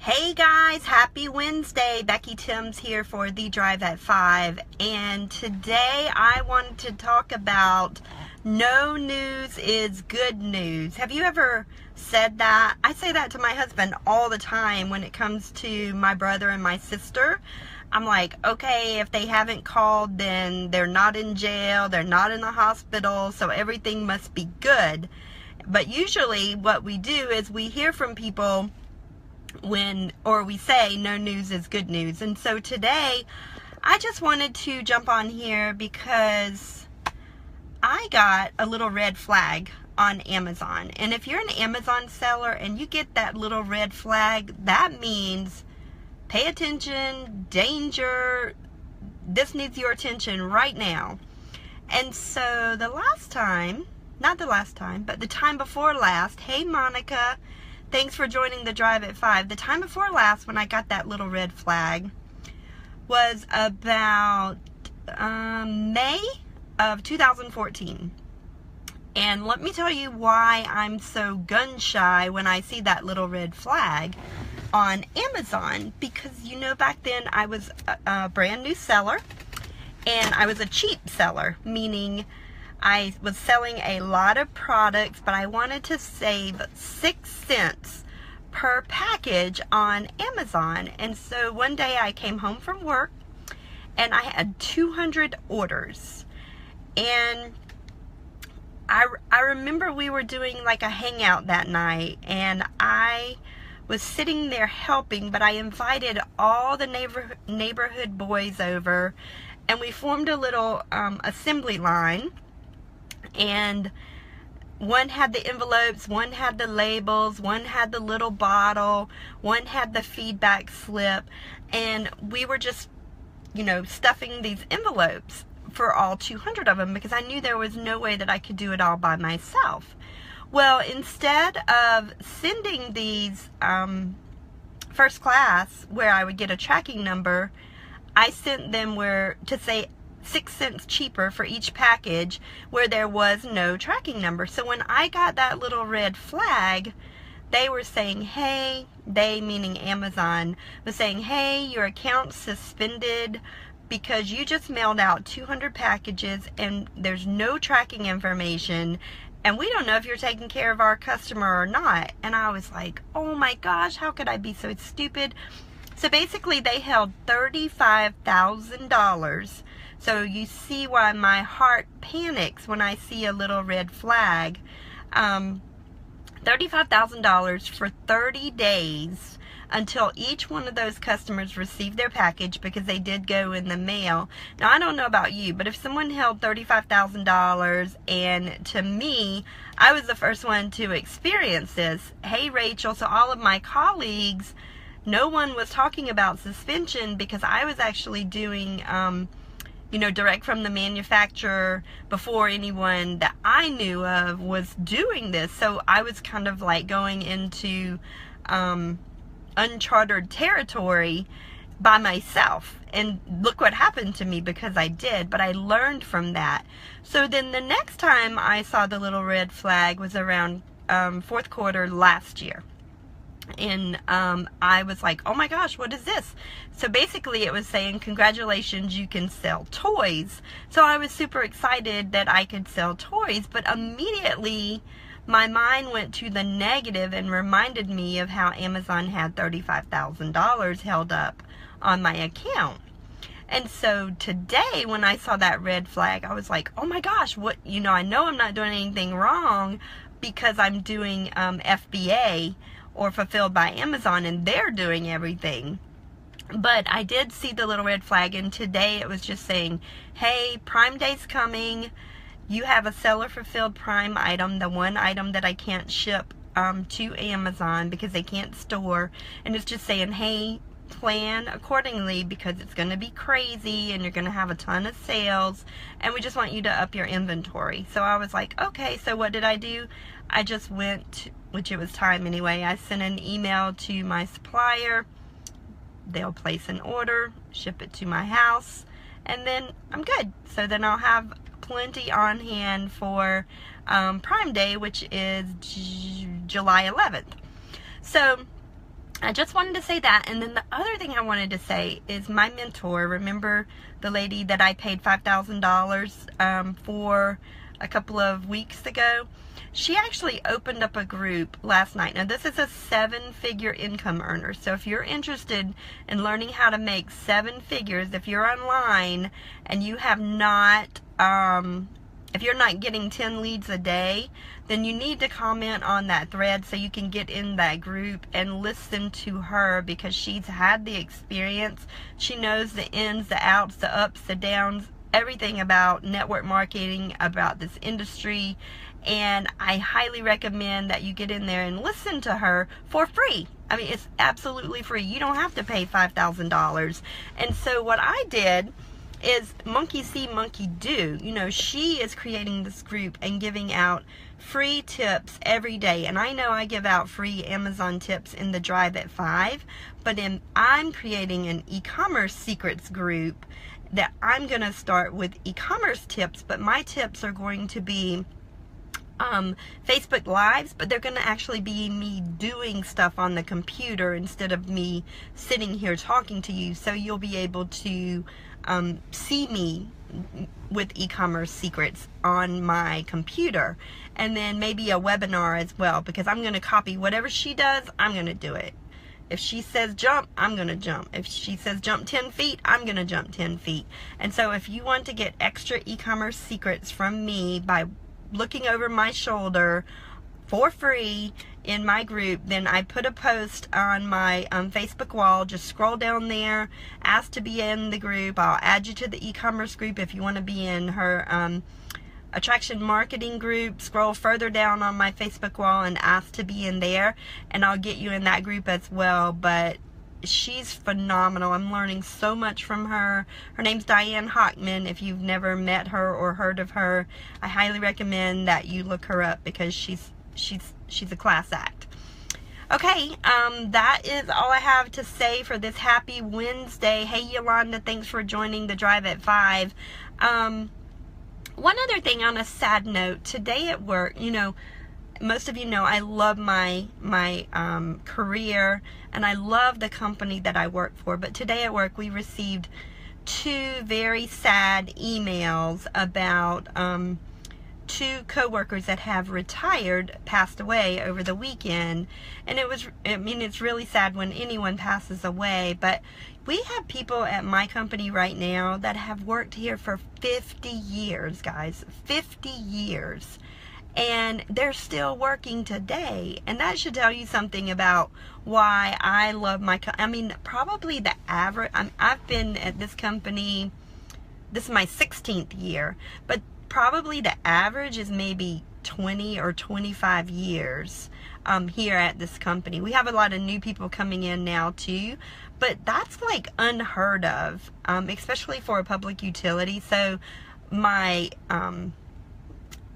Hey guys, happy Wednesday. Becky Timms here for The Drive at 5, and today I wanted to talk about no news is good news. Have you ever said that? I say that to my husband all the time when it comes to my brother and my sister. I'm like, okay, if they haven't called, then they're not in jail, they're not in the hospital, so everything must be good. But usually what we do is we hear from people we say no news is good news. And so today I just wanted to jump on here because I got a little red flag on Amazon. And if you're an Amazon seller and you get that little red flag, that means pay attention, danger, this needs your attention right now. And so the time before last, hey Monica, thanks for joining The Drive at 5. The time before last when I got that little red flag was about May of 2014. And let me tell you why I'm so gun shy when I see that little red flag on Amazon. Because, back then I was a brand new seller, and I was a cheap seller, meaning I was selling a lot of products, but I wanted to save 6 cents per package on Amazon. And so one day I came home from work and I had 200 orders. And I remember we were doing like a hangout that night, and I was sitting there helping, but I invited all the neighborhood boys over, and we formed a little assembly line. And one had the envelopes, one had the labels, one had the little bottle, one had the feedback slip, and we were just, stuffing these envelopes for all 200 of them because I knew there was no way that I could do it all by myself. Well, instead of sending these first class where I would get a tracking number, I sent them to say 6 cents cheaper for each package where there was no tracking number. So when I got that little red flag, they were saying, hey, they meaning Amazon, was saying, hey, your account's suspended because you just mailed out 200 packages and there's no tracking information, and we don't know if you're taking care of our customer or not. And I was like, oh my gosh, how could I be so stupid? So basically they held $35,000. So you see why my heart panics when I see a little red flag. $35,000 for 30 days until each one of those customers received their package, because they did go in the mail. Now, I don't know about you, but if someone held $35,000, and to me, I was the first one to experience this. Hey, Rachel, so all of my colleagues, no one was talking about suspension because I was actually doing direct from the manufacturer before anyone that I knew of was doing this. So I was kind of like going into uncharted territory by myself. And look what happened to me because I did, but I learned from that. So then the next time I saw the little red flag was around fourth quarter last year. And I was like, oh my gosh, what is this? So basically it was saying, congratulations, you can sell toys. So I was super excited that I could sell toys, but immediately my mind went to the negative and reminded me of how Amazon had $35,000 held up on my account. And so today when I saw that red flag, I was like, oh my gosh, what, I know I'm not doing anything wrong because I'm doing FBA or Fulfilled by Amazon, and they're doing everything. But I did see the little red flag, and today it was just saying, hey, Prime Day's coming. You have a seller fulfilled Prime item, the one item that I can't ship to Amazon because they can't store. And it's just saying, hey, plan accordingly because it's going to be crazy and you're going to have a ton of sales, and we just want you to up your inventory. So I was like, okay, so what did I do? I just went, which it was time anyway, I sent an email to my supplier. They'll place an order, ship it to my house, and then I'm good. So then I'll have plenty on hand for Prime Day, which is July 11th. So I just wanted to say that. And then the other thing I wanted to say is my mentor, remember the lady that I paid $5,000 for a couple of weeks ago? She actually opened up a group last night. Now, this is a 7-figure income earner. So if you're interested in learning how to make 7 figures, if you're online and you have not, if you're not getting 10 leads a day, then you need to comment on that thread so you can get in that group and listen to her, because she's had the experience. She knows the ins, the outs, the ups, the downs, everything about network marketing, about this industry. And I highly recommend that you get in there and listen to her for free. I mean, it's absolutely free. You don't have to pay $5,000. And so what I did is monkey see, monkey do. You know, she is creating this group and giving out free tips every day. And I know I give out free Amazon tips in the Drive at 5, but I'm creating an e-commerce secrets group that I'm going to start with e-commerce tips, but my tips are going to be Facebook Lives, but they're going to actually be me doing stuff on the computer instead of me sitting here talking to you. So you'll be able to see me with e-commerce secrets on my computer, and then maybe a webinar as well, because I'm going to copy whatever she does. I'm going to do it. If she says jump, I'm going to jump. If she says jump 10 feet, I'm going to jump 10 feet. And so if you want to get extra e-commerce secrets from me by looking over my shoulder for free in my group, then I put a post on my Facebook wall. Just scroll down there, ask to be in the group. I'll add you to the e-commerce group if you want to be in her attraction marketing group. Scroll further down on my Facebook wall and ask to be in there, and I'll get you in that group as well. But she's phenomenal. I'm learning so much from her. Her name's Diane Hockman. If you've never met her or heard of her, I highly recommend that you look her up, because she's a class act. Okay, that is all I have to say for this happy Wednesday. Hey Yolanda, thanks for joining the Drive at 5. One other thing on a sad note, today at work, you know, most of you know I love my career, and I love the company that I work for. But today at work we received 2 very sad emails about 2 co-workers that have retired, passed away over the weekend. And it's really sad when anyone passes away, but we have people at my company right now that have worked here for 50 years, guys. 50 years. And they're still working today. And that should tell you something about why I love my company. I mean, probably the average, I've been at this company, this is my 16th year, but probably the average is maybe 20 or 25 years here at this company. We have a lot of new people coming in now too, but that's like unheard of, especially for a public utility. So my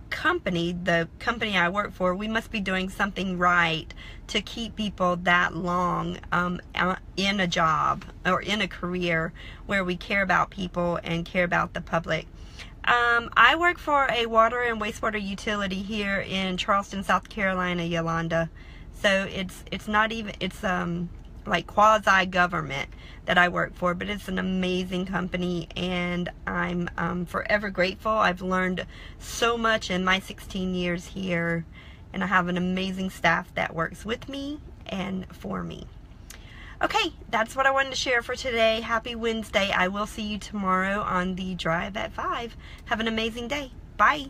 company, the company I work for, we must be doing something right to keep people that long in a job or in a career where we care about people and care about the public. I work for a water and wastewater utility here in Charleston, South Carolina, Yolanda. So it's not even, it's like quasi-government that I work for, but it's an amazing company, and I'm forever grateful. I've learned so much in my 16 years here, and I have an amazing staff that works with me and for me. Okay, that's what I wanted to share for today. Happy Wednesday. I will see you tomorrow on the Drive at 5. Have an amazing day. Bye.